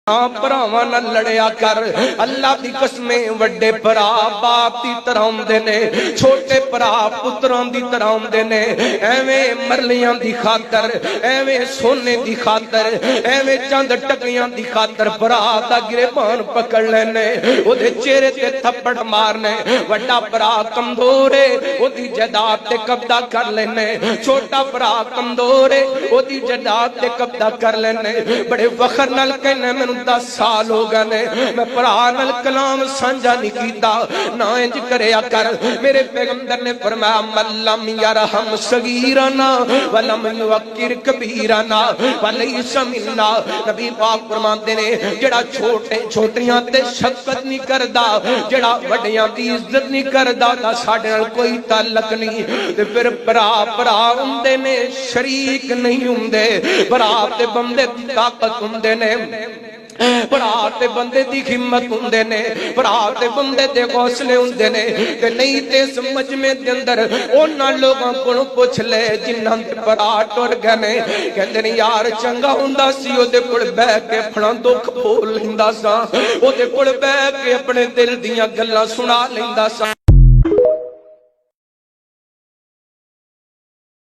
ਭਰਾਵਾਂ ਨਾਲ ਲੜਿਆ ਕਰ। ਅੱਲਾ ਦੀ ਕਸਮੇ ਵੱਡੇ ਭਰਾ ਬਾਪ ਦੀ ਤਰ੍ਹਾਂ ਹੁੰਦੇ ਨੇ, ਛੋਟੇ ਭਰਾ ਪੁੱਤਰਾਂ ਦੀ ਤਰ੍ਹਾਂ ਹੁੰਦੇ ਨੇ। ਐਵੇਂ ਮਰਲੀਆਂ ਦੀ ਖਾਤਰ, ਐਵੇਂ ਸੋਨੇ ਦੀ ਖਾਤਰ, ਐਵੇਂ ਚੰਦ ਟਕੀਆਂ ਦੀ ਖਾਤਰ ਭਰਾ ਦਾ ਗਿਰਬਾਨ ਪਕੜ ਲੈਣੇ, ਉਹਦੇ ਚਿਹਰੇ ਤੇ ਥੱਪੜ ਮਾਰਨੇ। ਵੱਡਾ ਭਰਾ ਕਮਜ਼ੋਰ ਏ, ਉਹਦੀ ਜਾਇਦਾਦ ਤੇ ਕਬਜ਼ਾ ਕਰ ਲੈਣੇ। ਛੋਟਾ ਭਰਾ ਕਮਜ਼ੋਰ ਏ, ਉਹਦੀ ਜਾਇਦਾਦ ਤੇ ਕਬਜ਼ਾ ਕਰ ਲੈਣੇ। ਬੜੇ ਫਖਰ ਨਾਲ कहने मैनू 10 साल हो गए ने मैं भरा नाल कलाम साझा नहीं कीता। ना इंज करया कर। मेरे पैगंबर ने फरमाया मल्लम यरहम सगीरना वलम युक्किर कबीरना वलैसा मिन्ना। नबी पाक फरमाते ने जेड़ा छोटे छोटियां ते शफकत नहीं करदा, जेड़ा वड्डियां दी इज्जत नहीं करदा, दा साडे नाल कोई ताल्लुक नहीं। ते फिर भरा भरा हुंदे ने, शरीक नहीं हुंदे। भरा ते बंदे दी ताकत हुंदे ने, भरा ते बंदे दी हिम्मत हुंदे ने, भरा ते बंदे दे हौसले हुंदे ने। ते नहीं ते समझ में दे अंदर उन्हां लोगां कोलों पुछ ले जिन्हां दे भरा टुर गए ने। कहंदे ने यार चंगा हुंदा सी ओदे कोल बैठ के अपना दुख बोल लैंदा सा, ओदे कोल बैठ के अपने दिल दियां गल्लां सुना लैंदा सा।